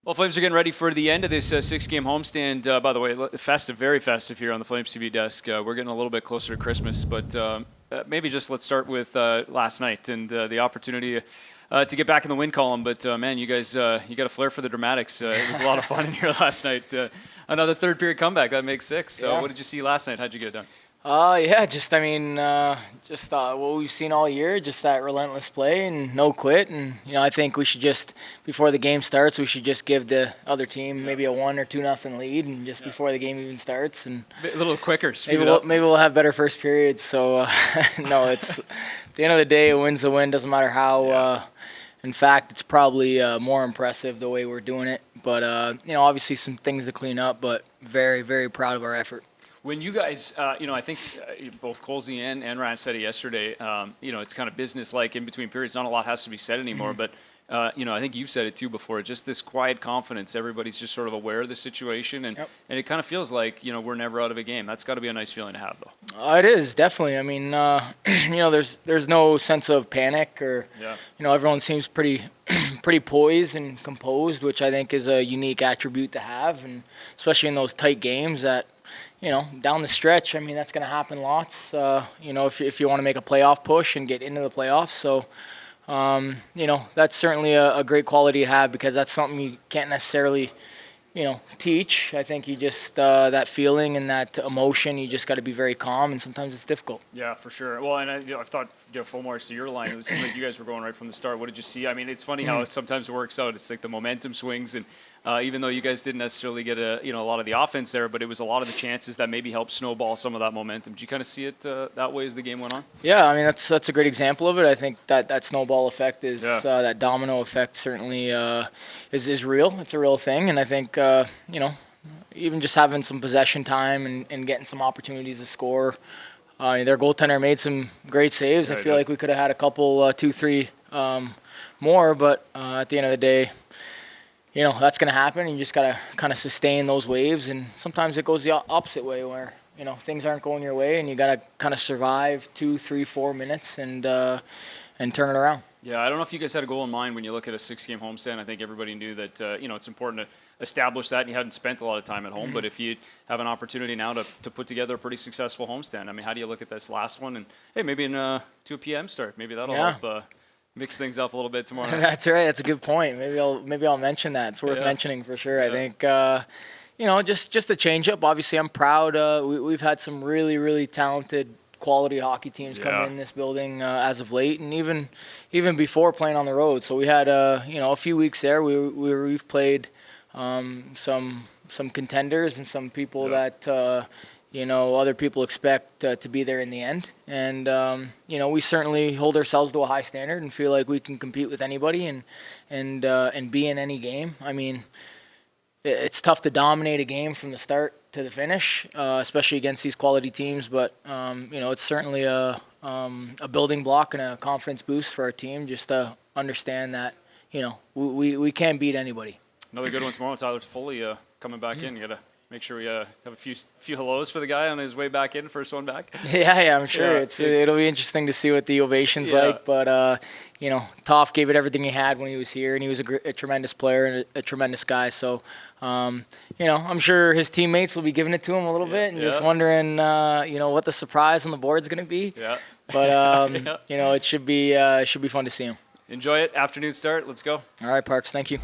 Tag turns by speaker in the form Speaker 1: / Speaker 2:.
Speaker 1: Well, Flames are getting ready for the end of this six-game homestand. By the way, festive, very festive here on the Flames TV desk. We're getting a little bit closer to Christmas, but maybe just let's start with last night and the opportunity to get back in the win column. But, man, you guys, you got a flair for the dramatics. It was a lot of fun in here last night. Another third-period comeback. That makes six. So what did you see last night? How'd you get it done?
Speaker 2: Just what we've seen all year, just that relentless play and no quit. And, I think we should just, before the game starts, we should just give the other team maybe a 1 or 2-0 lead and just before the game even starts. And
Speaker 1: a little quicker, speed
Speaker 2: maybe we'll have better first periods. So, no, it's at the end of the day, a win's a win, doesn't matter how. In fact, it's probably more impressive the way we're doing it. But, obviously some things to clean up, but very, very proud of our effort.
Speaker 1: When you guys, I think both Colsey and Ryan said it yesterday, it's kind of business-like in between periods. Not a lot has to be said anymore, but, I think you've said it too before, just this quiet confidence. Everybody's just sort of aware of the situation, and it kind of feels like, we're never out of a game. That's got to be a nice feeling to have, though.
Speaker 2: It is, definitely. I mean, there's no sense of panic or, everyone seems pretty poised and composed, which I think is a unique attribute to have, and especially in those tight games that, down the stretch, I mean, that's going to happen lots, if you want to make a playoff push and get into the playoffs. So, that's certainly a great quality to have because that's something you can't necessarily, teach. I think you just, that feeling and that emotion, you just got to be very calm, and sometimes it's difficult.
Speaker 1: Yeah, for sure. Well, and I thought, full marks to your line. It seemed like you guys were going right from the start. What did you see? I mean, it's funny how it sometimes works out. It's like the momentum swings, and even though you guys didn't necessarily get a lot of the offense there, but it was a lot of the chances that maybe helped snowball some of that momentum. Did you kind of see it that way as the game went on?
Speaker 2: Yeah, I mean, that's a great example of it. I think that snowball effect is that domino effect certainly is real. It's a real thing, and I think even just having some possession time and getting some opportunities to score. Their goaltender made some great saves. I feel like we could have had a couple, 2, 3 more, but at the end of the day, that's going to happen. You just got to kind of sustain those waves, and sometimes it goes the opposite way where, things aren't going your way, and you got to kind of survive 2, 3, 4 minutes and turn it around. Yeah,
Speaker 1: I don't know if you guys had a goal in mind when you look at a 6-game homestand. I think everybody knew that, it's important to establish that, and you hadn't spent a lot of time at home. But if you have an opportunity now to put together a pretty successful homestand, I mean, how do you look at this last one? And, hey, maybe to a PM start. Maybe that'll help mix things up a little bit tomorrow night.
Speaker 2: That's right. That's a good point. Maybe I'll mention that. It's worth mentioning for sure. I think, just a change up. Obviously, I'm proud. We've had some really, really talented quality hockey teams coming in this building as of late, and even before playing on the road. So we had a few weeks there. We've played some contenders and some people that other people expect to be there in the end. And we certainly hold ourselves to a high standard and feel like we can compete with anybody and be in any game. I mean, it's tough to dominate a game from the start to the finish, especially against these quality teams. But it's certainly a building block and a confidence boost for our team just to understand that we can't beat anybody.
Speaker 1: Another good one tomorrow. Tyler Foley coming back in. You got to make sure we have a few hellos for the guy on his way back in, first one back.
Speaker 2: Yeah, I'm sure. It'll be interesting to see what the ovation's like. But, Toff gave it everything he had when he was here, and he was a tremendous player and a tremendous guy. So, I'm sure his teammates will be giving it to him a little bit and just wondering, what the surprise on the board's going to be.
Speaker 1: Yeah.
Speaker 2: But, it should be fun to see him.
Speaker 1: Enjoy it. Afternoon start. Let's go.
Speaker 2: All right, Parks. Thank you.